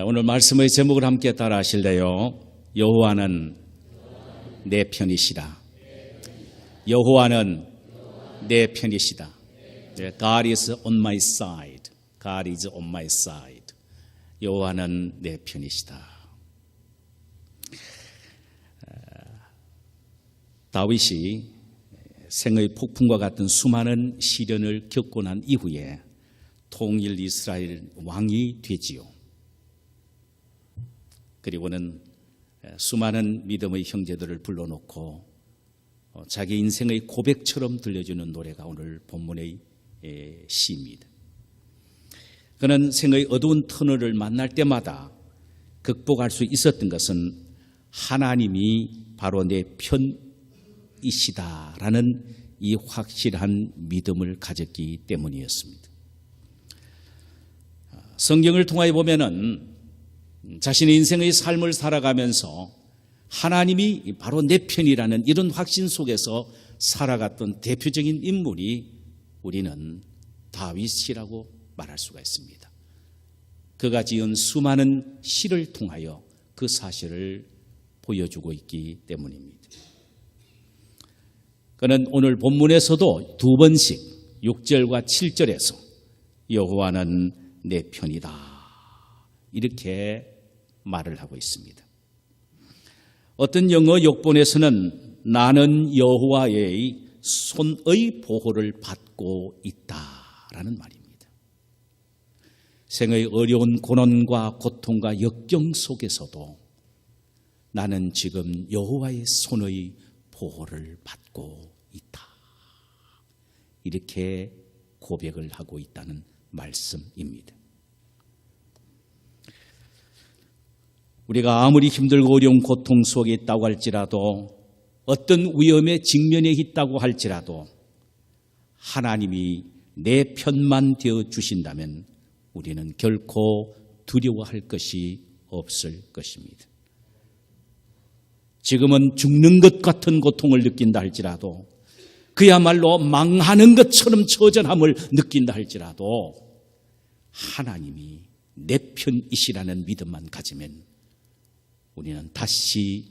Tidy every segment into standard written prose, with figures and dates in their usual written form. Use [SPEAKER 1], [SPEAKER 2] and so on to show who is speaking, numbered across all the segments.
[SPEAKER 1] 오늘 말씀의 제목을 함께 따라 하실래요? 여호와는 내 편이시다. 여호와는 내 편이시다. God is on my side. God is on my side. 여호와는 내 편이시다. 다윗이 생의 폭풍과 같은 수많은 시련을 겪고 난 이후에 통일 이스라엘 왕이 되지요. 그리고는 수많은 믿음의 형제들을 불러놓고 자기 인생의 고백처럼 들려주는 노래가 오늘 본문의 시입니다. 그는 생의 어두운 터널을 만날 때마다 극복할 수 있었던 것은 하나님이 바로 내 편이시다라는 이 확실한 믿음을 가졌기 때문이었습니다. 성경을 통하여 보면은 자신의 인생의 삶을 살아가면서 하나님이 바로 내 편이라는 이런 확신 속에서 살아갔던 대표적인 인물이 우리는 다윗이라고 말할 수가 있습니다. 그가 지은 수많은 시를 통하여 그 사실을 보여주고 있기 때문입니다. 그는 오늘 본문에서도 두 번씩 6절과 7절에서 여호와는 내 편이다 이렇게 말을 하고 있습니다. 어떤 영어 역본에서는 나는 여호와의 손의 보호를 받고 있다라는 말입니다. 생의 어려운 고난과 고통과 역경 속에서도 나는 지금 여호와의 손의 보호를 받고 있다. 이렇게 고백을 하고 있다는 말씀입니다. 우리가 아무리 힘들고 어려운 고통 속에 있다고 할지라도 어떤 위험에 직면해 있다고 할지라도 하나님이 내 편만 되어 주신다면 우리는 결코 두려워할 것이 없을 것입니다. 지금은 죽는 것 같은 고통을 느낀다 할지라도 그야말로 망하는 것처럼 처절함을 느낀다 할지라도 하나님이 내 편이시라는 믿음만 가지면 우리는 다시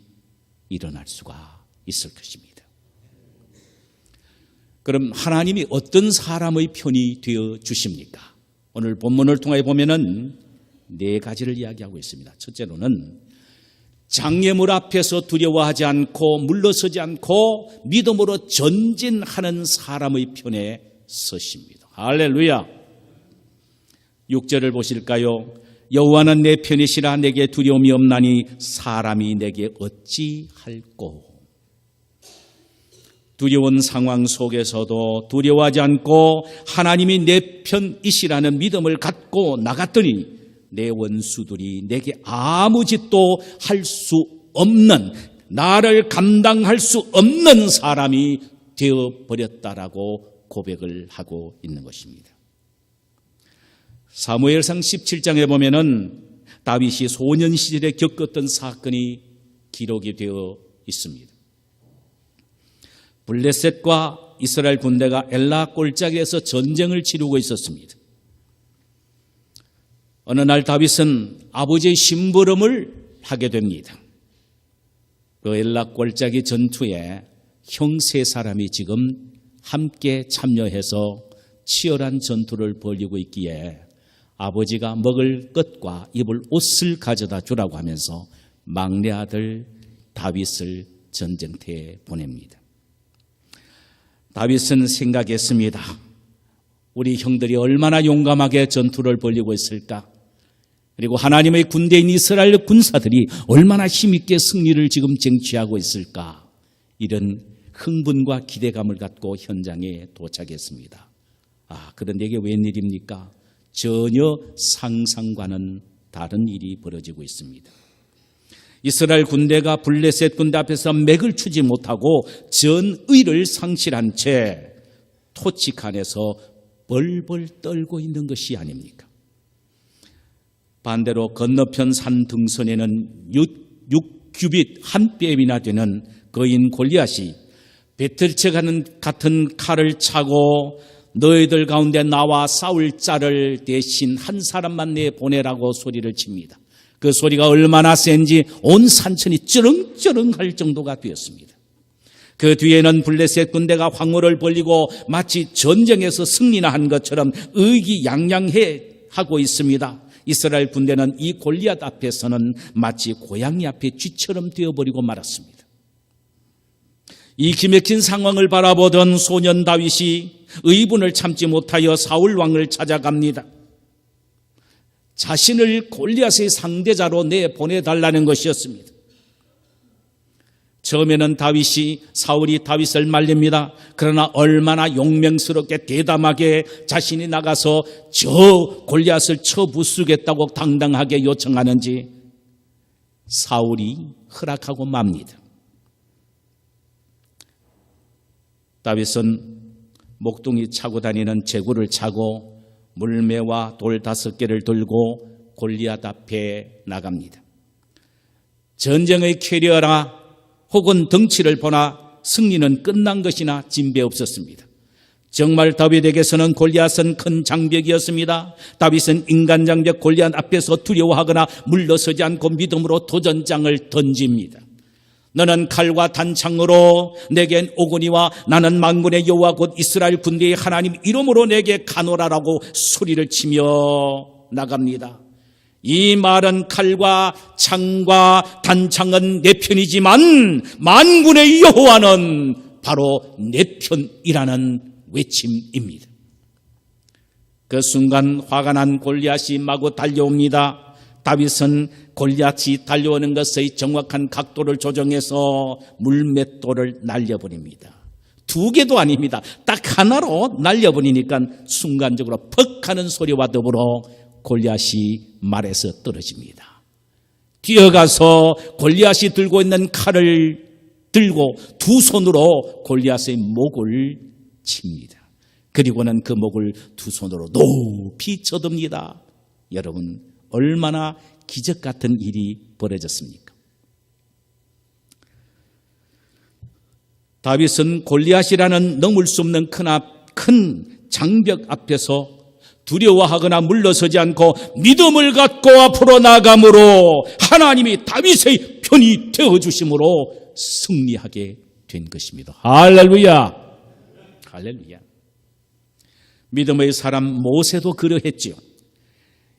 [SPEAKER 1] 일어날 수가 있을 것입니다. 그럼 하나님이 어떤 사람의 편이 되어 주십니까? 오늘 본문을 통해 보면은 네 가지를 이야기하고 있습니다. 첫째로는 장애물 앞에서 두려워하지 않고 물러서지 않고 믿음으로 전진하는 사람의 편에 서십니다. 할렐루야. 6절을 보실까요? 여호와는 내 편이시라 내게 두려움이 없나니 사람이 내게 어찌할꼬. 두려운 상황 속에서도 두려워하지 않고 하나님이 내 편이시라는 믿음을 갖고 나갔더니 내 원수들이 내게 아무 짓도 할 수 없는, 나를 감당할 수 없는 사람이 되어버렸다라고 고백을 하고 있는 것입니다. 사무엘상 17장에 보면은 다윗이 소년 시절에 겪었던 사건이 기록이 되어 있습니다. 블레셋과 이스라엘 군대가 엘라 골짜기에서 전쟁을 치르고 있었습니다. 어느 날 다윗은 아버지의 심부름을 하게 됩니다. 그 엘라 골짜기 전투에 형 세 사람이 지금 함께 참여해서 치열한 전투를 벌이고 있기에 아버지가 먹을 것과 입을 옷을 가져다 주라고 하면서 막내 아들 다윗을 전쟁터에 보냅니다. 다윗은 생각했습니다. 우리 형들이 얼마나 용감하게 전투를 벌이고 있을까? 그리고 하나님의 군대인 이스라엘 군사들이 얼마나 힘있게 승리를 지금 쟁취하고 있을까? 이런 흥분과 기대감을 갖고 현장에 도착했습니다. 그런데 이게 웬일입니까? 전혀 상상과는 다른 일이 벌어지고 있습니다. 이스라엘 군대가 블레셋 군대 앞에서 맥을 추지 못하고 전의를 상실한 채 토치칸에서 벌벌 떨고 있는 것이 아닙니까? 반대로 건너편 산 등선에는 6규빗 한 뼘이나 되는 거인 골리앗이 배틀채 같은 칼을 차고 너희들 가운데 나와 싸울 자를 대신 한 사람만 내보내라고 소리를 칩니다. 그 소리가 얼마나 센지 온 산천이 쩌렁쩌렁할 정도가 되었습니다. 그 뒤에는 블레셋 군대가 황호를 벌리고 마치 전쟁에서 승리나 한 것처럼 의기양양해 하고 있습니다. 이스라엘 군대는 이 골리앗 앞에서는 마치 고양이 앞에 쥐처럼 되어버리고 말았습니다. 이 기맥힌 상황을 바라보던 소년 다윗이 의분을 참지 못하여 사울 왕을 찾아갑니다. 자신을 골리앗의 상대자로 내보내달라는 것이었습니다. 처음에는 사울이 다윗을 말립니다. 그러나 얼마나 용맹스럽게 대담하게 자신이 나가서 저 골리앗을 쳐부수겠다고 당당하게 요청하는지 사울이 허락하고 맙니다. 다윗은 목동이 차고 다니는 제구를 차고 물매와 돌 5개를 들고 골리앗 앞에 나갑니다. 전쟁의 쾌려라 혹은 덩치를 보나 승리는 끝난 것이나 진배 없었습니다. 정말 다윗에게서는 골리앗은 큰 장벽이었습니다. 다윗은 인간 장벽 골리앗 앞에서 두려워하거나 물러서지 않고 믿음으로 도전장을 던집니다. 너는 칼과 단창으로 내겐 오거니와 나는 만군의 여호와 곧 이스라엘 군대의 하나님 이름으로 내게 가노라라고 소리를 치며 나갑니다. 이 말은 칼과 창과 단창은 내 편이지만 만군의 여호와는 바로 내 편이라는 외침입니다. 그 순간 화가 난 골리앗이 마구 달려옵니다. 다윗은 골리앗이 달려오는 것의 정확한 각도를 조정해서 물맷돌을 날려버립니다. 2개도 아닙니다. 딱 하나로 날려버리니까 순간적으로 퍽 하는 소리와 더불어 골리앗이 말에서 떨어집니다. 뛰어가서 골리앗이 들고 있는 칼을 들고 2 손으로 골리앗의 목을 칩니다. 그리고는 그 목을 2 손으로 높이 쳐듭니다. 여러분, 얼마나 기적 같은 일이 벌어졌습니까? 다윗은 골리앗이라는 넘을 수 없는 큰 장벽 앞에서 두려워하거나 물러서지 않고 믿음을 갖고 앞으로 나아감으로 하나님이 다윗의 편이 되어주심으로 승리하게 된 것입니다. 할렐루야! 할렐루야! 믿음의 사람 모세도 그러했지요.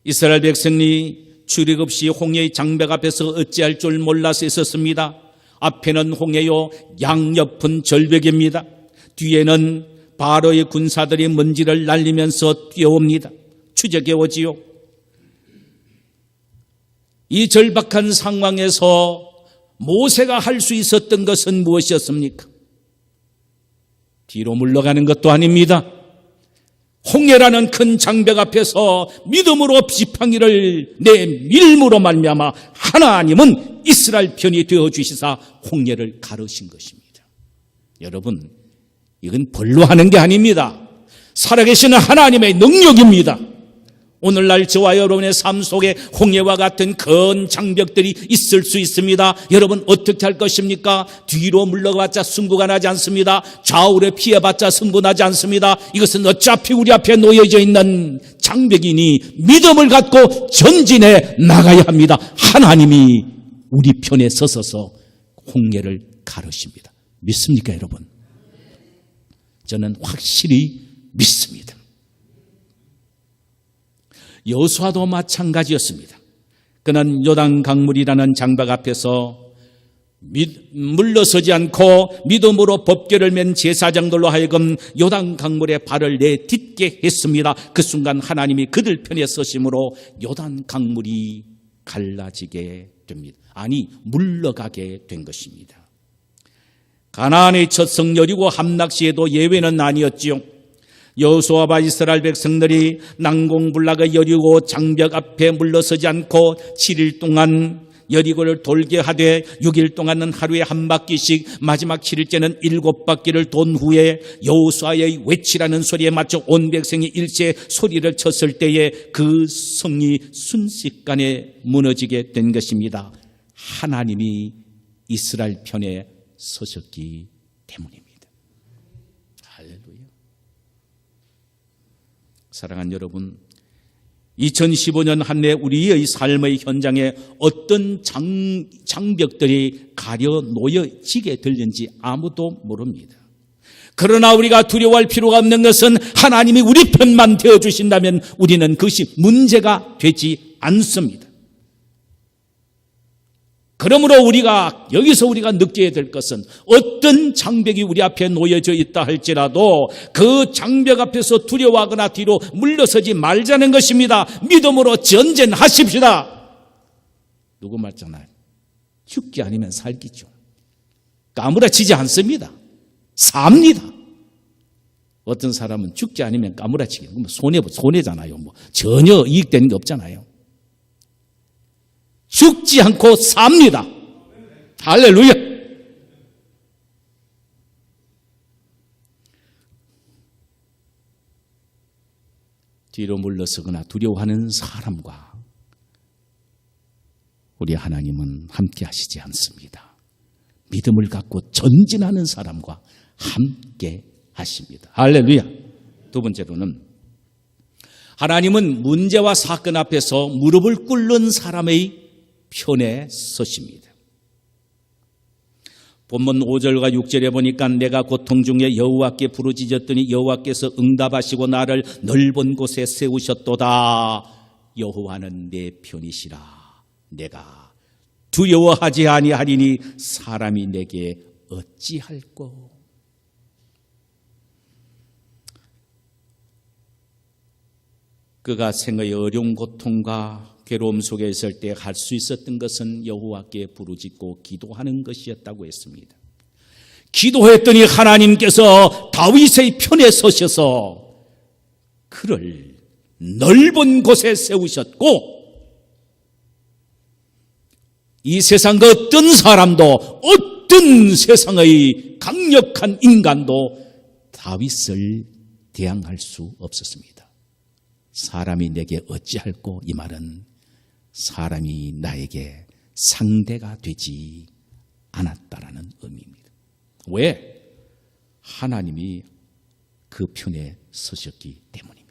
[SPEAKER 1] 이스라엘 백성이 출입 없이 홍해의 장벽 앞에서 어찌할 줄 몰라서 있었습니다. 앞에는 홍해요, 양옆은 절벽입니다. 뒤에는 바로의 군사들이 먼지를 날리면서 뛰어옵니다. 추적해 오지요. 이 절박한 상황에서 모세가 할 수 있었던 것은 무엇이었습니까? 뒤로 물러가는 것도 아닙니다. 홍해라는 큰 장벽 앞에서 믿음으로 지팡이를 내밀므로 말미암아 하나님은 이스라엘 편이 되어주시사 홍해를 가르신 것입니다. 여러분, 이건 벌로 하는 게 아닙니다. 살아계시는 하나님의 능력입니다. 오늘날 저와 여러분의 삶 속에 홍해와 같은 큰 장벽들이 있을 수 있습니다. 여러분 어떻게 할 것입니까? 뒤로 물러가봤자 승부가 나지 않습니다. 좌우로 피해봤자 승부 나지 않습니다. 이것은 어차피 우리 앞에 놓여져 있는 장벽이니 믿음을 갖고 전진해 나가야 합니다. 하나님이 우리 편에 서서서 홍해를 가르십니다. 믿습니까, 여러분? 저는 확실히 믿습니다. 여호수아도 마찬가지였습니다. 그는 요단 강물이라는 장벽 앞에서 물러서지 않고 믿음으로 법궤를 맨 제사장들로 하여금 요단 강물에 발을 내딛게 했습니다. 그 순간 하나님이 그들 편에 서심으로 요단 강물이 갈라지게 됩니다. 아니, 물러가게 된 것입니다. 가나안의 첫 성 여리고 함락시에도 예외는 아니었지요. 여호수아와 이스라엘 백성들이 난공불락의 여리고 장벽 앞에 물러서지 않고 7일 동안 여리고를 돌게 하되 6일 동안은 하루에 한 바퀴씩 마지막 7일째는 7바퀴를 돈 후에 여호수아의 외치라는 소리에 맞춰 온 백성이 일제 소리를 쳤을 때에 그 성이 순식간에 무너지게 된 것입니다. 하나님이 이스라엘 편에 서셨기 때문입니다. 할렐루야. 사랑하는 여러분, 2015년 한 해 우리의 삶의 현장에 어떤 장벽들이 가려 놓여지게 될는지 아무도 모릅니다. 그러나 우리가 두려워할 필요가 없는 것은 하나님이 우리 편만 되어주신다면 우리는 그것이 문제가 되지 않습니다. 그러므로 여기서 우리가 느껴야 될 것은 어떤 장벽이 우리 앞에 놓여져 있다 할지라도 그 장벽 앞에서 두려워하거나 뒤로 물러서지 말자는 것입니다. 믿음으로 전쟁하십시다. 누구 말잖아요. 죽기 아니면 살기죠. 까무라치지 않습니다. 삽니다. 어떤 사람은 죽기 아니면 까무라치기. 손해잖아요. 전혀 이익되는 게 없잖아요. 죽지 않고 삽니다. 할렐루야. 뒤로 물러서거나 두려워하는 사람과 우리 하나님은 함께 하시지 않습니다. 믿음을 갖고 전진하는 사람과 함께 하십니다. 할렐루야. 두 번째로는 하나님은 문제와 사건 앞에서 무릎을 꿇는 사람의 편에 서십니다. 본문 5절과 6절에 보니까 내가 고통 중에 여호와께 부르짖었더니 여호와께서 응답하시고 나를 넓은 곳에 세우셨도다. 여호와는 내 편이시라. 내가 두려워하지 아니하리니 사람이 내게 어찌할꼬. 그가 생의 어려운 고통과 괴로움 속에 있을 때 할 수 있었던 것은 여호와께 부르짖고 기도하는 것이었다고 했습니다. 기도했더니 하나님께서 다윗의 편에 서셔서 그를 넓은 곳에 세우셨고 이 세상 그 어떤 사람도 어떤 세상의 강력한 인간도 다윗을 대항할 수 없었습니다. 사람이 내게 어찌할꼬, 이 말은 사람이 나에게 상대가 되지 않았다라는 의미입니다. 왜? 하나님이 그 편에 서셨기 때문입니다.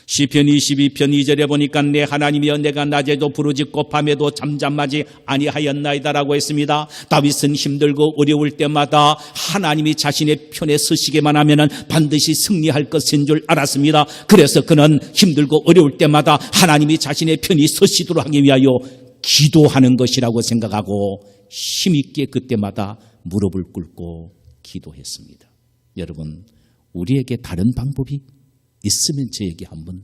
[SPEAKER 1] 시편 22편 2절에 보니까 내 하나님이여 내가 낮에도 부르짖고 밤에도 잠잠하지 아니하였나이다라고 했습니다. 다윗은 힘들고 어려울 때마다 하나님이 자신의 편에 서시기만 하면 반드시 승리할 것인 줄 알았습니다. 그래서 그는 힘들고 어려울 때마다 하나님이 자신의 편이 서시도록 하기 위하여 기도하는 것이라고 생각하고 힘있게 그때마다 무릎을 꿇고 기도했습니다. 여러분, 우리에게 다른 방법이 있으면 저에게 한번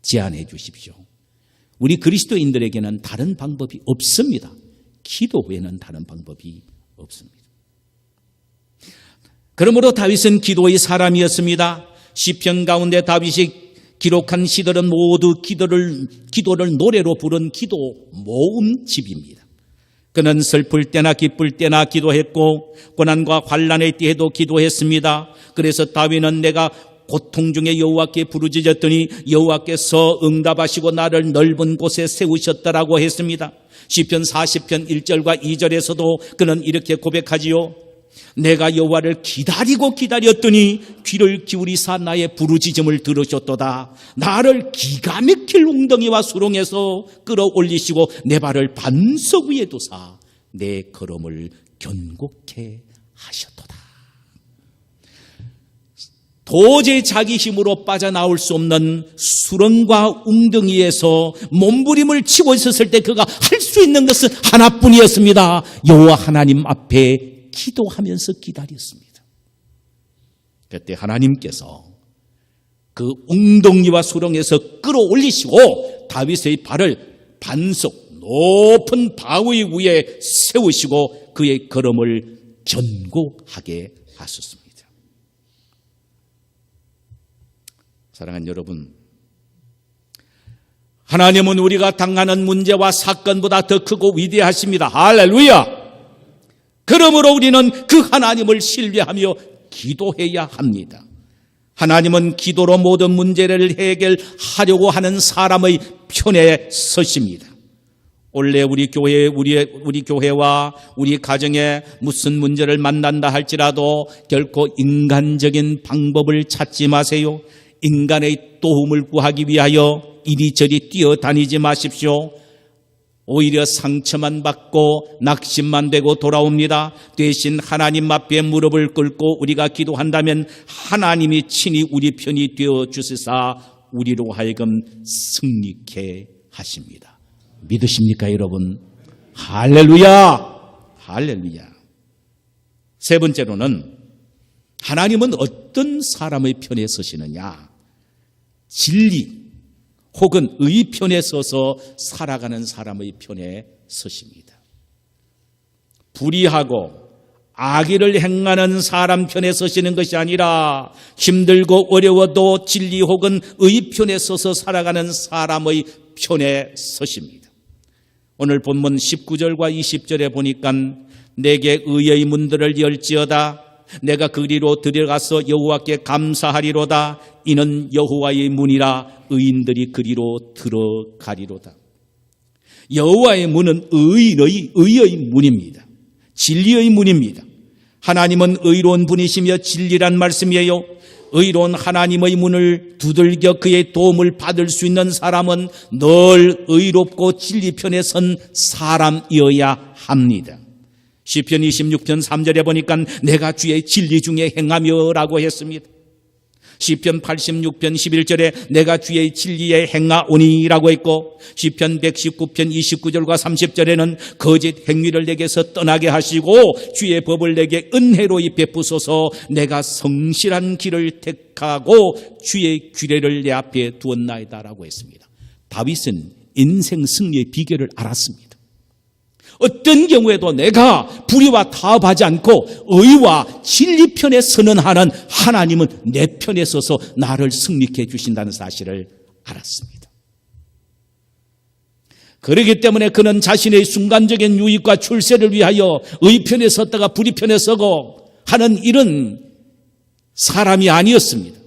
[SPEAKER 1] 제안해 주십시오. 우리 그리스도인들에게는 다른 방법이 없습니다. 기도 외에는 다른 방법이 없습니다. 그러므로 다윗은 기도의 사람이었습니다. 시편 가운데 다윗이 기록한 시들은 모두 기도를 노래로 부른 기도 모음집입니다. 그는 슬플 때나 기쁠 때나 기도했고 고난과 환난의 때에도 기도했습니다. 그래서 다윗은 내가 고통 중에 여호와께 부르짖었더니 여호와께서 응답하시고 나를 넓은 곳에 세우셨다라고 했습니다. 시편 40편 1절과 2절에서도 그는 이렇게 고백하지요. 내가 여호와를 기다렸더니 귀를 기울이사 나의 부르짖음을 들으셨도다. 나를 기가 막힐 웅덩이와 수렁에서 끌어올리시고 내 발을 반석 위에 두사 내 걸음을 견고케 하셨도다. 도저히 자기 힘으로 빠져나올 수 없는 수렁과 웅덩이에서 몸부림을 치고 있었을 때 그가 할 수 있는 것은 하나뿐이었습니다. 여호와 하나님 앞에 기도하면서 기다렸습니다. 그때 하나님께서 그 웅덩이와 수렁에서 끌어올리시고 다윗의 발을 반석 높은 바위 위에 세우시고 그의 걸음을 견고하게 하셨습니다. 사랑하는 여러분, 하나님은 우리가 당하는 문제와 사건보다 더 크고 위대하십니다. 할렐루야! 그러므로 우리는 그 하나님을 신뢰하며 기도해야 합니다. 하나님은 기도로 모든 문제를 해결하려고 하는 사람의 편에 서십니다. 원래 우리 교회와 우리 가정에 무슨 문제를 만난다 할지라도 결코 인간적인 방법을 찾지 마세요. 인간의 도움을 구하기 위하여 이리저리 뛰어다니지 마십시오. 오히려 상처만 받고 낙심만 되고 돌아옵니다. 대신 하나님 앞에 무릎을 꿇고 우리가 기도한다면 하나님이 친히 우리 편이 되어 주시사 우리로 하여금 승리케 하십니다. 믿으십니까, 여러분? 할렐루야! 할렐루야! 세 번째로는 하나님은 어떤 사람의 편에 서시느냐? 진리 혹은 의 편에 서서 살아가는 사람의 편에 서십니다. 불의하고 악의를 행하는 사람 편에 서시는 것이 아니라 힘들고 어려워도 진리 혹은 의 편에 서서 살아가는 사람의 편에 서십니다. 오늘 본문 19절과 20절에 보니까 내게 의의 문들을 열지어다. 내가 그리로 들어가서 여호와께 감사하리로다. 이는 여호와의 문이라 의인들이 그리로 들어가리로다. 여호와의 문은 의의 문입니다. 진리의 문입니다. 하나님은 의로운 분이시며 진리란 말씀이에요. 의로운 하나님의 문을 두들겨 그의 도움을 받을 수 있는 사람은 늘 의롭고 진리 편에 선 사람이어야 합니다. 시편 26편 3절에 보니까 내가 주의 진리 중에 행하며 라고 했습니다. 시편 86편 11절에 내가 주의 진리에 행하오니 라고 했고, 시편 119편 29절과 30절에는 거짓 행위를 내게서 떠나게 하시고 주의 법을 내게 은혜로이 베푸소서. 내가 성실한 길을 택하고 주의 규례를 내 앞에 두었나이다 라고 했습니다. 다윗은 인생 승리의 비결을 알았습니다. 어떤 경우에도 내가 불의와 타협하지 않고 의와 진리 편에 서는 한은 하나님은 내 편에 서서 나를 승리케 해주신다는 사실을 알았습니다. 그렇기 때문에 그는 자신의 순간적인 유익과 출세를 위하여 의 편에 섰다가 불의 편에 서고 하는 이런 사람이 아니었습니다.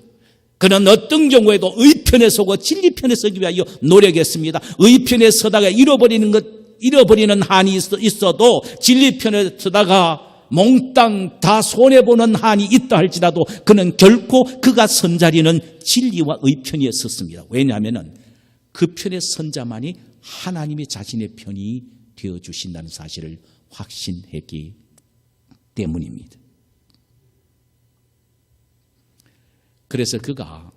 [SPEAKER 1] 그는 어떤 경우에도 의 편에 서고 진리 편에 서기 위하여 노력했습니다. 의 편에 서다가 잃어버리는 한이 있어도 진리 편에 서다가 몽땅 다 손해보는 한이 있다 할지라도 그는 결코 그가 선 자리는 진리와 의 편에 섰습니다. 왜냐하면 그 편에 선 자만이 하나님이 자신의 편이 되어주신다는 사실을 확신했기 때문입니다. 그래서 그가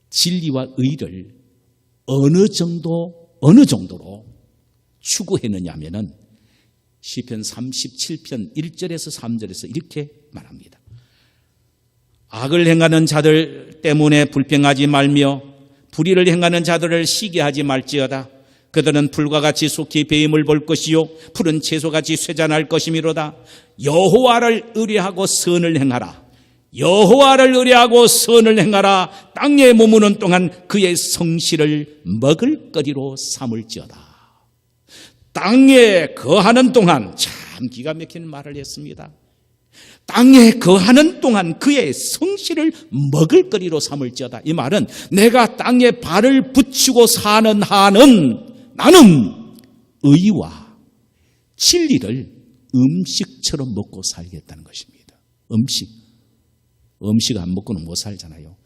[SPEAKER 1] 진리와 의를 어느 정도로 추구했느냐 하면은 시편 37편 1절에서 3절에서 이렇게 말합니다. 악을 행하는 자들 때문에 불평하지 말며 불의를 행하는 자들을 시기하지 말지어다. 그들은 풀과 같이 속히 배임을 볼 것이요 푸른 채소같이 쇠잔할 것이미로다. 여호와를 의뢰하고 선을 행하라. 여호와를 의뢰하고 선을 행하라. 땅에 머무는 동안 그의 성실을 먹을거리로 삼을지어다. 땅에 거하는 동안, 참 기가 막힌 말을 했습니다. 땅에 거하는 동안 그의 성실을 먹을거리로 삼을지어다. 이 말은 내가 땅에 발을 붙이고 사는 한은 나는 의와 진리를 음식처럼 먹고 살겠다는 것입니다. 음식 안 먹고는 못 살잖아요.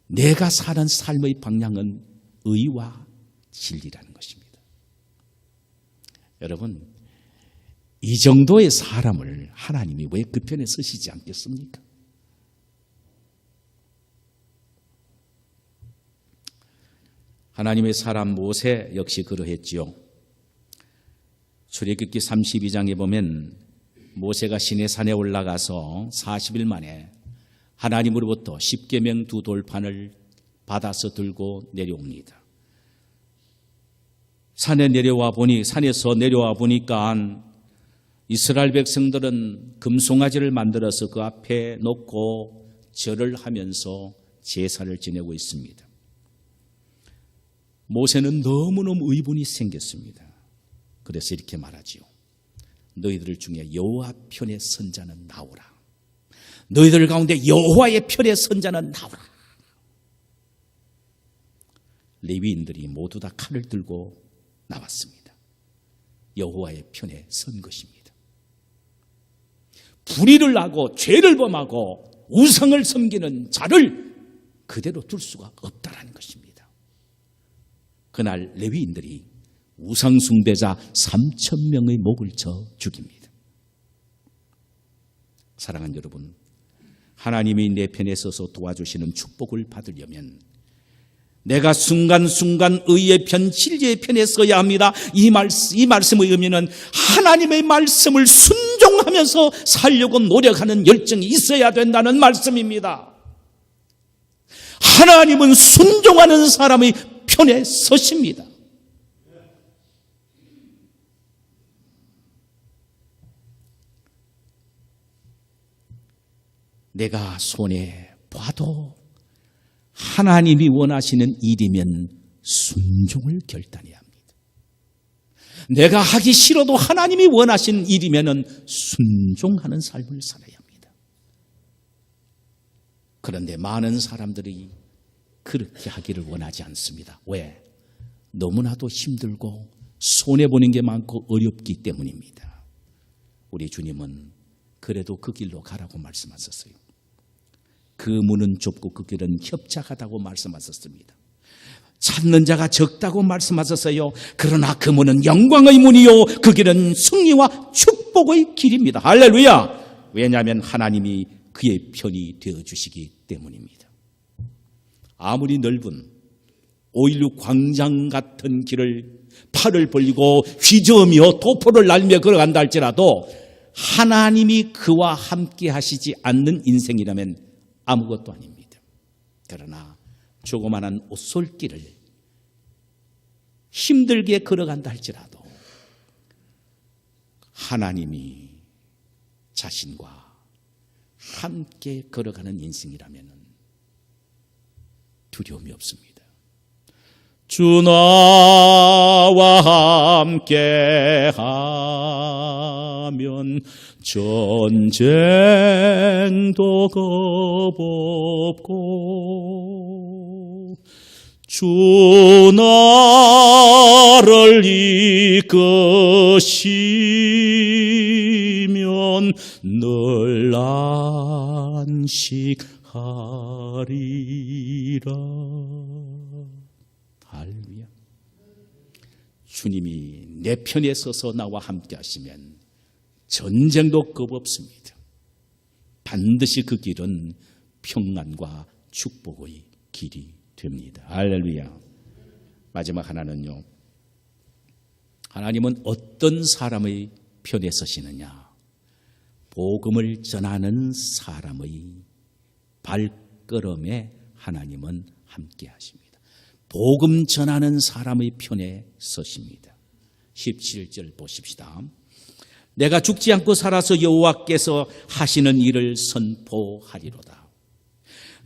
[SPEAKER 1] 내가 사는 삶의 방향은 의와 진리라는 것입니다. 여러분, 이 정도의 사람을 하나님이 왜 그 편에 서시지 않겠습니까? 하나님의 사람 모세 역시 그러했지요. 출애굽기 32장에 보면 모세가 시내산에 올라가서 40일 만에 하나님으로부터 십계명 2돌판을 받아서 들고 내려옵니다. 산에서 내려와 보니까 이스라엘 백성들은 금송아지를 만들어서 그 앞에 놓고 절을 하면서 제사를 지내고 있습니다. 모세는 너무너무 의문이 생겼습니다. 그래서 이렇게 말하지요. 너희들 중에 여호와 편에 선 자는 나오라. 너희들 가운데 여호와의 편에 선 자는 나오라. 레위인들이 모두 다 칼을 들고 나왔습니다. 여호와의 편에 선 것입니다. 불의를 하고 죄를 범하고 우상을 섬기는 자를 그대로 둘 수가 없다라는 것입니다. 그날 레위인들이 우상 숭배자 3,000명의 목을 쳐 죽입니다. 사랑하는 여러분, 하나님이 내 편에 서서 도와주시는 축복을 받으려면 내가 순간순간 의의 편, 진리의 편에 서야 합니다. 이 말씀의 의미는 하나님의 말씀을 순종하면서 살려고 노력하는 열정이 있어야 된다는 말씀입니다. 하나님은 순종하는 사람의 편에 서십니다. 내가 손해 봐도 하나님이 원하시는 일이면 순종을 결단해야 합니다. 내가 하기 싫어도 하나님이 원하시는 일이면 순종하는 삶을 살아야 합니다. 그런데 많은 사람들이 그렇게 하기를 원하지 않습니다. 왜? 너무나도 힘들고 손해보는 게 많고 어렵기 때문입니다. 우리 주님은 그래도 그 길로 가라고 말씀하셨어요. 그 문은 좁고 그 길은 협착하다고 말씀하셨습니다. 찾는 자가 적다고 말씀하셨어요. 그러나 그 문은 영광의 문이요 그 길은 승리와 축복의 길입니다. 할렐루야. 왜냐하면 하나님이 그의 편이 되어주시기 때문입니다. 아무리 넓은 5.16 광장 같은 길을 팔을 벌리고 휘저으며 도포를 날며 걸어간다 할지라도 하나님이 그와 함께 하시지 않는 인생이라면 아무것도 아닙니다. 그러나 조그마한 옷솔길을 힘들게 걸어간다 할지라도 하나님이 자신과 함께 걸어가는 인생이라면 두려움이 없습니다. 주 나와 함께 하면 전쟁도 겁없고 주 나를 이끄시면 늘 안식하리라. 할렐루야. 주님이 내 편에 서서 나와 함께 하시면 전쟁도 겁없습니다. 반드시 그 길은 평안과 축복의 길이 됩니다. 할렐루야. 마지막 하나는요, 하나님은 어떤 사람의 편에 서시느냐? 복음을 전하는 사람의 발걸음에 하나님은 함께 하십니다. 복음 전하는 사람의 편에 서십니다. 17절 보십시다. 내가 죽지 않고 살아서 여호와께서 하시는 일을 선포하리로다.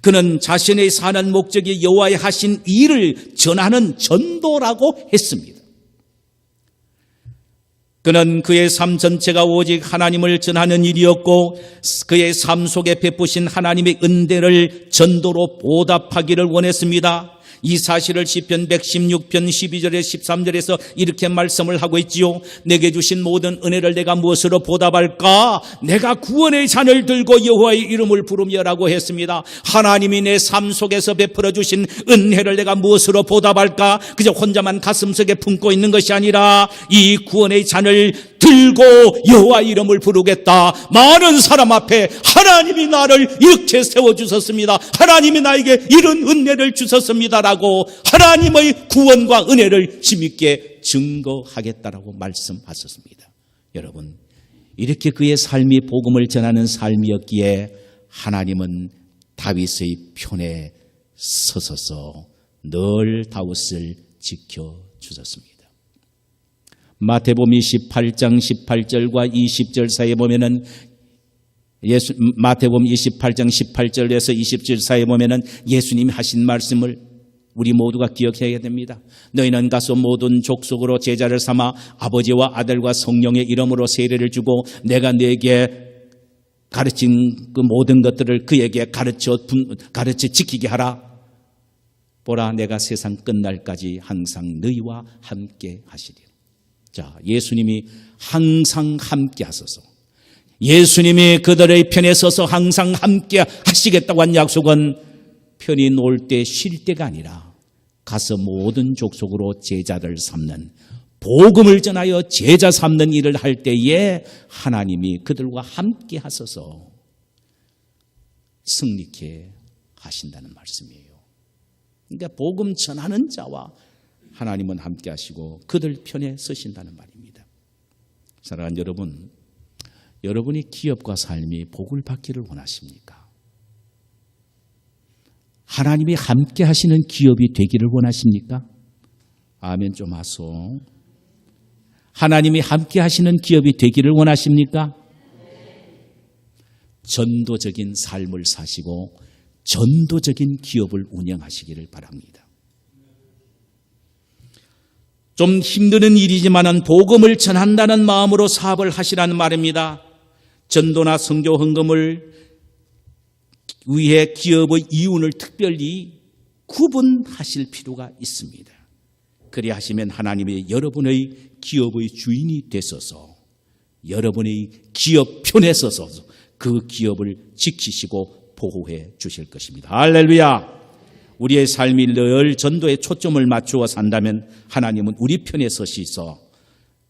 [SPEAKER 1] 그는 자신의 사는 목적이 여호와의 하신 일을 전하는 전도라고 했습니다. 그는 그의 삶 전체가 오직 하나님을 전하는 일이었고 그의 삶 속에 베푸신 하나님의 은혜를 전도로 보답하기를 원했습니다. 이 사실을 시편 116편 12절에 13절에서 이렇게 말씀을 하고 있지요. 내게 주신 모든 은혜를 내가 무엇으로 보답할까? 내가 구원의 잔을 들고 여호와의 이름을 부르며라고 했습니다. 하나님이 내 삶 속에서 베풀어 주신 은혜를 내가 무엇으로 보답할까? 그저 혼자만 가슴속에 품고 있는 것이 아니라 이 구원의 잔을 들고 여호와 이름을 부르겠다. 많은 사람 앞에 하나님이 나를 이렇게 세워주셨습니다. 하나님이 나에게 이런 은혜를 주셨습니다라고 하나님의 구원과 은혜를 힘있게 증거하겠다라고 말씀하셨습니다. 여러분, 이렇게 그의 삶이 복음을 전하는 삶이었기에 하나님은 다윗의 편에 서서서 늘 다윗을 지켜주셨습니다. 마태복음 28장 18절과 20절 사이에 보면은 마태복음 28장 18절에서 20절 사이에 보면은 예수님이 하신 말씀을 우리 모두가 기억해야 됩니다. 너희는 가서 모든 족속으로 제자를 삼아 아버지와 아들과 성령의 이름으로 세례를 주고 내가 너에게 가르친 그 모든 것들을 그에게 가르쳐 지키게 하라. 보라, 내가 세상 끝날까지 항상 너희와 함께 하시리라. 자, 예수님이 항상 함께 하소서. 예수님이 그들의 편에 서서 항상 함께 하시겠다고 한 약속은 편히 놀 때 쉴 때가 아니라 가서 모든 족속으로 제자를 삼는, 복음을 전하여 제자 삼는 일을 할 때에 하나님이 그들과 함께 하셔서 승리케 하신다는 말씀이에요. 그러니까 복음 전하는 자와 하나님은 함께 하시고 그들 편에 서신다는 말입니다. 사랑하는 여러분, 여러분의 기업과 삶이 복을 받기를 원하십니까? 하나님이 함께 하시는 기업이 되기를 원하십니까? 아멘 좀 하소. 하나님이 함께 하시는 기업이 되기를 원하십니까? 전도적인 삶을 사시고 전도적인 기업을 운영하시기를 바랍니다. 좀 힘든 일이지만은 복음을 전한다는 마음으로 사업을 하시라는 말입니다. 전도나 선교 헌금을 위해 기업의 이윤을 특별히 구분하실 필요가 있습니다. 그리 하시면 하나님이 여러분의 기업의 주인이 되셔서 여러분의 기업 편에 서서 그 기업을 지키시고 보호해 주실 것입니다. 할렐루야! 우리의 삶이 늘 전도에 초점을 맞추어 산다면 하나님은 우리 편에 서시서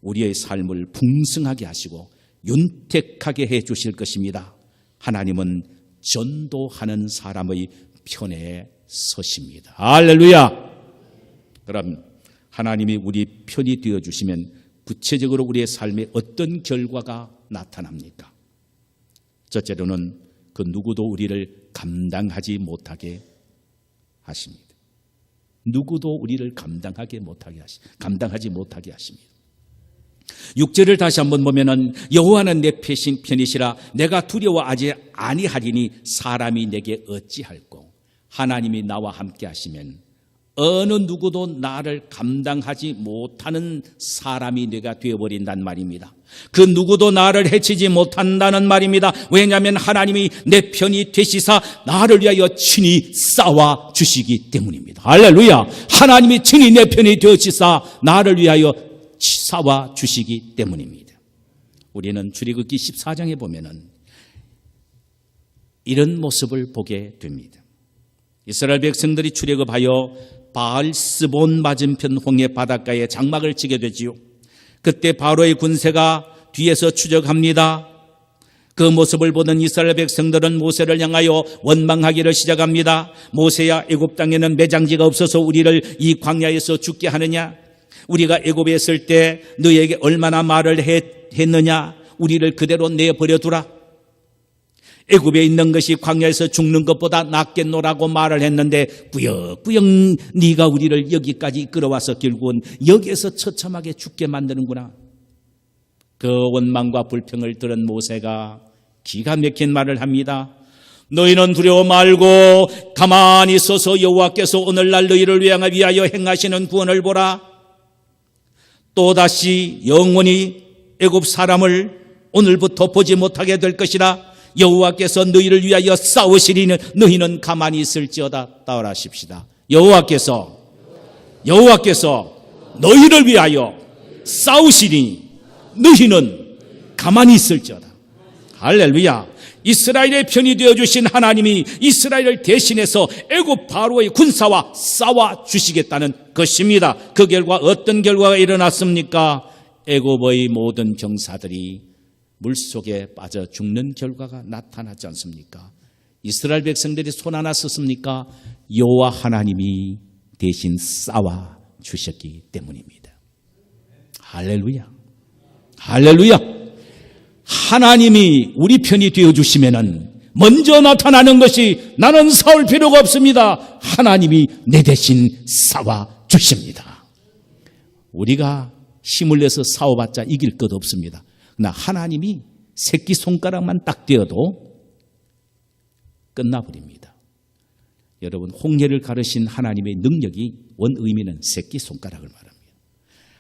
[SPEAKER 1] 우리의 삶을 풍성하게 하시고 윤택하게 해 주실 것입니다. 하나님은 전도하는 사람의 편에 서십니다. 할렐루야! 그럼 하나님이 우리 편이 되어주시면 구체적으로 우리의 삶에 어떤 결과가 나타납니까? 첫째로는 그 누구도 우리를 감당하지 못하게 하십니다. 누구도 우리를 감당하지 못하게 하십니다. 6절을 다시 한번 보면은 여호와는 내 편이시라 내가 두려워하지 아니하리니 사람이 내게 어찌할꼬. 하나님이 나와 함께 하시면 어느 누구도 나를 감당하지 못하는 사람이 내가 되어버린단 말입니다. 그 누구도 나를 해치지 못한다는 말입니다. 왜냐하면 하나님이 내 편이 되시사 나를 위하여 친히 싸워 주시기 때문입니다. 할렐루야! 하나님이 친히 내 편이 되어지사 나를 위하여 싸워 주시기 때문입니다. 우리는 출애굽기 14장에 보면은 이런 모습을 보게 됩니다. 이스라엘 백성들이 출애굽하여 바알스본 맞은편 홍해 바닷가에 장막을 치게 되지요. 그때 바로의 군세가 뒤에서 추적합니다. 그 모습을 보던 이스라엘 백성들은 모세를 향하여 원망하기를 시작합니다. 모세야, 애굽 땅에는 매장지가 없어서 우리를 이 광야에서 죽게 하느냐? 우리가 애굽에 있을 때 너에게 얼마나 말을 했느냐? 우리를 그대로 내버려두라. 애굽에 있는 것이 광야에서 죽는 것보다 낫겠노라고 말을 했는데 꾸역꾸역 네가 우리를 여기까지 이끌어와서 결국은 여기에서 처참하게 죽게 만드는구나. 그 원망과 불평을 들은 모세가 기가 막힌 말을 합니다. 너희는 두려워 말고 가만히 있어서 여호와께서 오늘날 너희를 위하여 행하시는 구원을 보라. 또다시 영원히 애굽 사람을 오늘부터 보지 못하게 될 것이라. 여호와께서 너희를 위하여 싸우시리니 너희는 가만히 있을지어다. 따라하십시다. 여호와께서 너희를 위하여 싸우시리니 너희는 가만히 있을지어다. 할렐루야! 이스라엘의 편이 되어주신 하나님이 이스라엘을 대신해서 애굽 바로의 군사와 싸워 주시겠다는 것입니다. 그 결과 어떤 결과가 일어났습니까? 애굽의 모든 병사들이 물속에 빠져 죽는 결과가 나타났지 않습니까? 이스라엘 백성들이 손 하나 썼습니까? 여호와 하나님이 대신 싸워 주셨기 때문입니다. 할렐루야! 할렐루야! 하나님이 우리 편이 되어주시면은 먼저 나타나는 것이 나는 싸울 필요가 없습니다. 하나님이 내 대신 싸워 주십니다. 우리가 힘을 내서 싸워봤자 이길 것 없습니다. 그러나 하나님이 새끼손가락만 딱 떼어도 끝나버립니다. 여러분, 홍해를 가르신 하나님의 능력이 원 의미는 새끼손가락을 말합니다.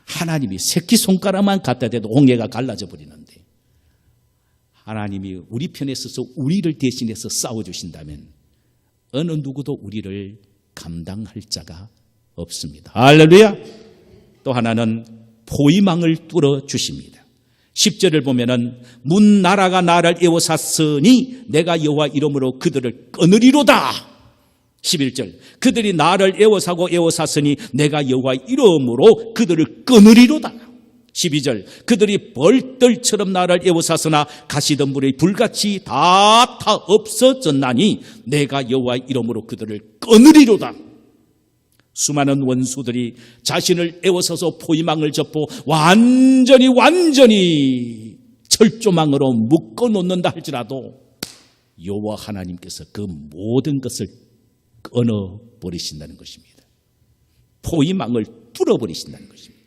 [SPEAKER 1] 하나님이 새끼손가락만 갖다 대도 홍해가 갈라져 버리는데 하나님이 우리 편에 서서 우리를 대신해서 싸워주신다면 어느 누구도 우리를 감당할 자가 없습니다. 할렐루야! 또 하나는 포위망을 뚫어주십니다. 10절을 보면은 문 나라가 나를 에워쌌으니 내가 여호와 이름으로 그들을 끊으리로다. 11절 그들이 나를 애워사고 애워쌌으니 내가 여호와의 이름으로 그들을 끊으리로다. 12절 그들이 벌들처럼 나를 애워쌌으나 가시덤불의 불같이 다 없어졌나니 내가 여호와의 이름으로 그들을 끊으리로다. 수많은 원수들이 자신을 애워서서 포위망을 접고 완전히 철조망으로 묶어놓는다 할지라도 여호와 하나님께서 그 모든 것을 끊어버리신다는 것입니다. 포위망을 뚫어버리신다는 것입니다.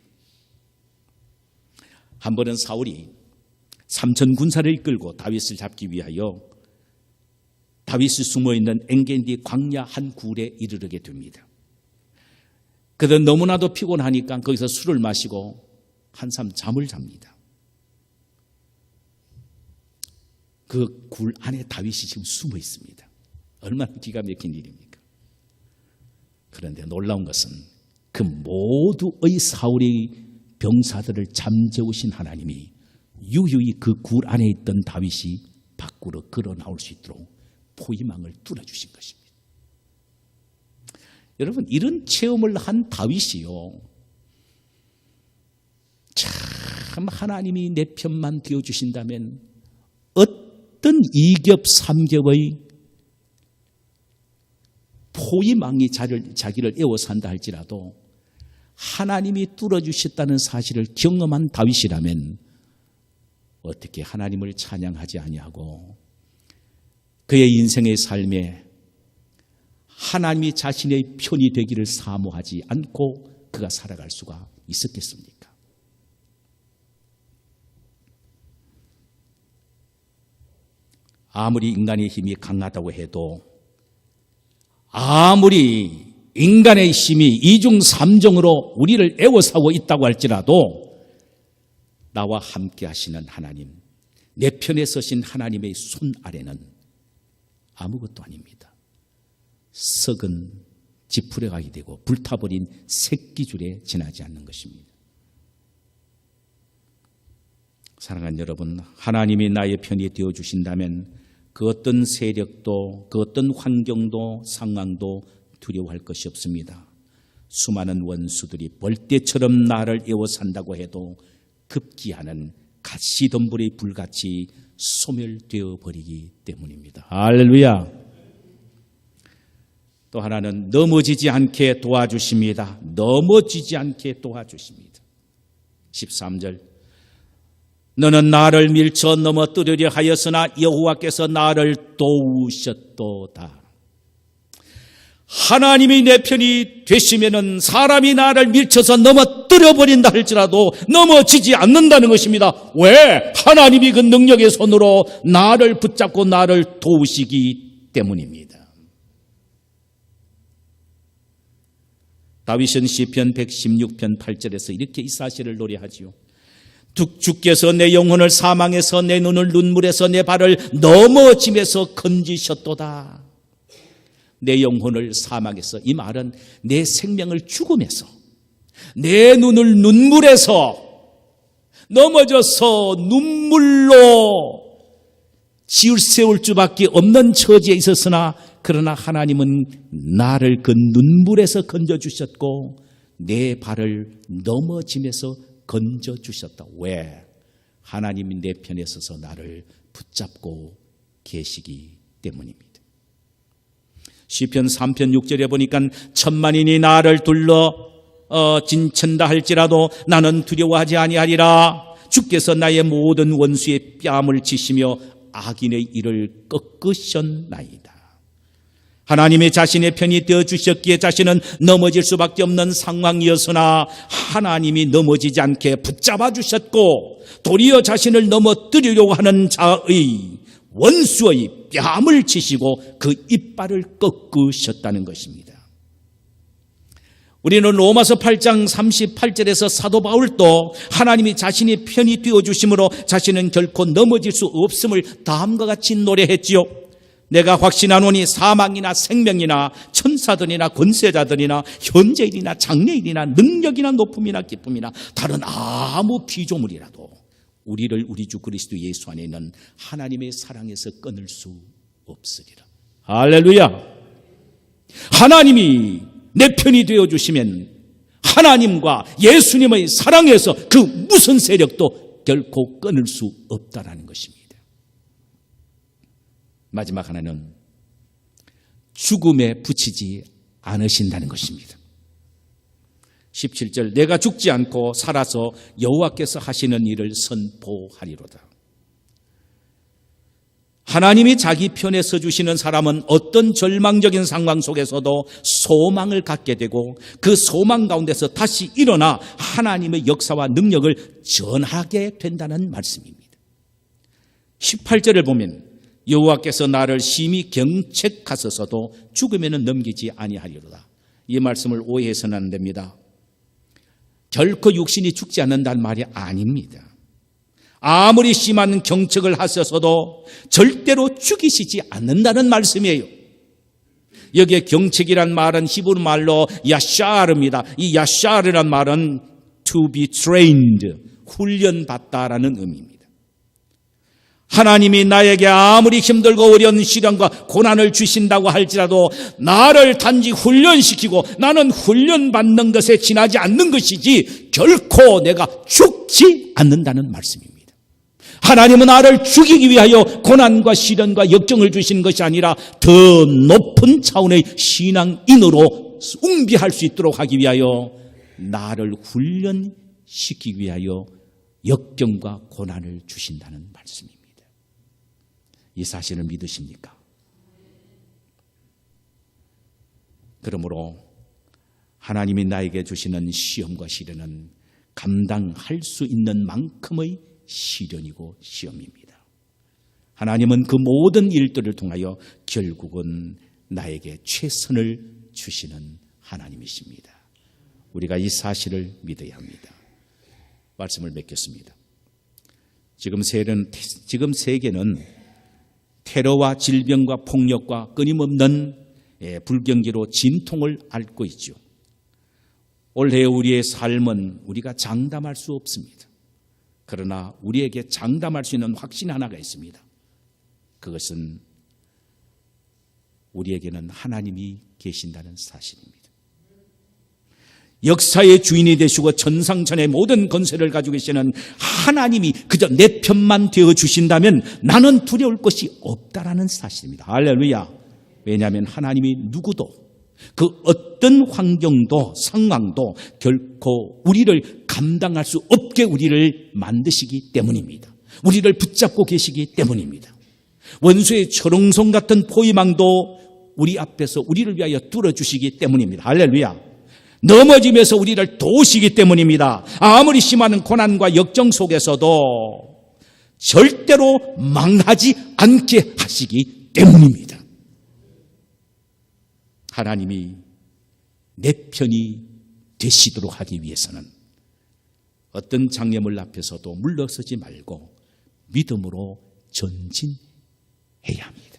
[SPEAKER 1] 한 번은 사울이 3천 군사를 이끌고 다윗을 잡기 위하여 다윗이 숨어있는 엔게디 광야 한 굴에 이르르게 됩니다. 그들은 너무나도 피곤하니까 거기서 술을 마시고 한참 잠을 잡니다. 그 굴 안에 다윗이 지금 숨어 있습니다. 얼마나 기가 막힌 일입니까? 그런데 놀라운 것은 그 모두의 사울의 병사들을 잠재우신 하나님이 유유히 그 굴 안에 있던 다윗이 밖으로 걸어 나올 수 있도록 포위망을 뚫어주신 것입니다. 여러분, 이런 체험을 한 다윗이요, 참 하나님이 내 편만 되어주신다면 어떤 2겹 3겹의 포위망이 자기를 에워싼다 할지라도 하나님이 뚫어주셨다는 사실을 경험한 다윗이라면 어떻게 하나님을 찬양하지 아니하고 그의 인생의 삶에 하나님이 자신의 편이 되기를 사모하지 않고 그가 살아갈 수가 있었겠습니까? 아무리 인간의 힘이 강하다고 해도, 아무리 인간의 힘이 이중삼정으로 우리를 애워싸고 있다고 할지라도 나와 함께 하시는 하나님, 내 편에 서신 하나님의 손 아래는 아무것도 아닙니다. 썩은 지푸레가 되고 불타버린 새끼줄에 지나지 않는 것입니다. 사랑하는 여러분, 하나님이 나의 편이 되어주신다면 그 어떤 세력도, 그 어떤 환경도, 상황도 두려워할 것이 없습니다. 수많은 원수들이 벌떼처럼 나를 에워싼다고 해도 급기야는 가시덤불의 불같이 소멸되어 버리기 때문입니다. 할렐루야. 또 하나는 넘어지지 않게 도와주십니다. 넘어지지 않게 도와주십니다. 13절 너는 나를 밀쳐 넘어뜨리려 하였으나 여호와께서 나를 도우셨도다. 하나님이 내 편이 되시면은 사람이 나를 밀쳐서 넘어뜨려 버린다 할지라도 넘어지지 않는다는 것입니다. 왜? 하나님이 그 능력의 손으로 나를 붙잡고 나를 도우시기 때문입니다. 다윗은 시편 116편 8절에서 이렇게 이 사실을 노래하지요. 주께서 내 영혼을 사망에서, 내 눈을 눈물에서, 내 발을 넘어짐에서 건지셨도다. 내 영혼을 사망에서, 이 말은 내 생명을 죽음에서, 내 눈을 눈물에서, 넘어져서 눈물로 지을 세울 수밖에 없는 처지에 있었으나 그러나 하나님은 나를 그 눈물에서 건져주셨고 내 발을 넘어짐에서 건져주셨다. 왜? 하나님이 내 편에 서서 나를 붙잡고 계시기 때문입니다. 시편 3편 6절에 보니까 천만인이 나를 둘러 진친다 할지라도 나는 두려워하지 아니하리라. 주께서 나의 모든 원수의 뺨을 치시며 악인의 일을 꺾으셨나이다. 하나님의 자신의 편이 되어주셨기에 자신은 넘어질 수밖에 없는 상황이었으나 하나님이 넘어지지 않게 붙잡아 주셨고 도리어 자신을 넘어뜨리려고 하는 자의 원수의 뺨을 치시고 그 이빨을 꺾으셨다는 것입니다. 우리는 로마서 8장 38절에서 사도 바울도 하나님이 자신의 편이 되어주심으로 자신은 결코 넘어질 수 없음을 다음과 같이 노래했지요. 내가 확신하노니 사망이나 생명이나 천사들이나 권세자들이나 현재일이나 장래일이나 능력이나 높음이나 기쁨이나 다른 아무 피조물이라도 우리를 우리 주 그리스도 예수 안에 있는 하나님의 사랑에서 끊을 수 없으리라. 할렐루야. 하나님이 내 편이 되어주시면 하나님과 예수님의 사랑에서 그 무슨 세력도 결코 끊을 수 없다는 것입니다. 마지막 하나는 죽음에 붙이지 않으신다는 것입니다. 17절, 내가 죽지 않고 살아서 여호와께서 하시는 일을 선포하리로다. 하나님이 자기 편에 서주시는 사람은 어떤 절망적인 상황 속에서도 소망을 갖게 되고 그 소망 가운데서 다시 일어나 하나님의 역사와 능력을 전하게 된다는 말씀입니다. 18절을 보면 여호와께서 나를 심히 경책하소서도 죽음에는 넘기지 아니하리로다. 이 말씀을 오해해서는 안 됩니다. 결코 육신이 죽지 않는다는 말이 아닙니다. 아무리 심한 경책을 하셔서도 절대로 죽이시지 않는다는 말씀이에요. 여기에 경책이란 말은 히브리 말로 야샤르입니다. 이 야샤르란 말은 to be trained, 훈련받다라는 의미입니다. 하나님이 나에게 아무리 힘들고 어려운 시련과 고난을 주신다고 할지라도 나를 단지 훈련시키고 나는 훈련받는 것에 지나지 않는 것이지 결코 내가 죽지 않는다는 말씀입니다. 하나님은 나를 죽이기 위하여 고난과 시련과 역경을 주시는 것이 아니라 더 높은 차원의 신앙인으로 웅비할 수 있도록 하기 위하여 나를 훈련시키기 위하여 역경과 고난을 주신다는 말씀입니다. 이 사실을 믿으십니까? 그러므로 하나님이 나에게 주시는 시험과 시련은 감당할 수 있는 만큼의 시련이고 시험입니다. 하나님은 그 모든 일들을 통하여 결국은 나에게 최선을 주시는 하나님이십니다. 우리가 이 사실을 믿어야 합니다. 말씀을 맺겠습니다. 지금 세계는 테러와 질병과 폭력과 끊임없는 불경기로 진통을 앓고 있죠. 올해 우리의 삶은 우리가 장담할 수 없습니다. 그러나 우리에게 장담할 수 있는 확신 하나가 있습니다. 그것은 우리에게는 하나님이 계신다는 사실입니다. 역사의 주인이 되시고 천상천의 모든 권세를 가지고 계시는 하나님이 그저 내 편만 되어주신다면 나는 두려울 것이 없다라는 사실입니다. 할렐루야. 왜냐하면 하나님이 누구도 그 어떤 환경도 상황도 결코 우리를 감당할 수 없게 우리를 만드시기 때문입니다. 우리를 붙잡고 계시기 때문입니다. 원수의 철옹성 같은 포위망도 우리 앞에서 우리를 위하여 뚫어주시기 때문입니다. 할렐루야. 넘어지면서 우리를 도우시기 때문입니다. 아무리 심한 고난과 역정 속에서도 절대로 망하지 않게 하시기 때문입니다. 하나님이 내 편이 되시도록 하기 위해서는 어떤 장애물 앞에서도 물러서지 말고 믿음으로 전진해야 합니다.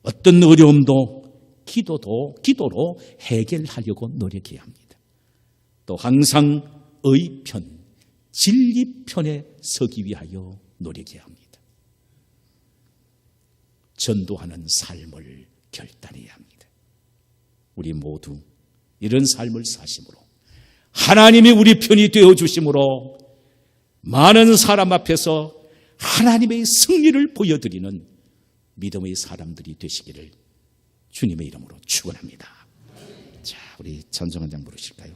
[SPEAKER 1] 어떤 어려움도 기도로 해결하려고 노력해야 합니다. 또 항상 의편, 진리편에 서기 위하여 노력해야 합니다. 전도하는 삶을 결단해야 합니다. 우리 모두 이런 삶을 사심으로 하나님이 우리 편이 되어주심으로 많은 사람 앞에서 하나님의 승리를 보여드리는 믿음의 사람들이 되시기를 주님의 이름으로 축원합니다. 자, 우리 찬송 한 장 부르실까요?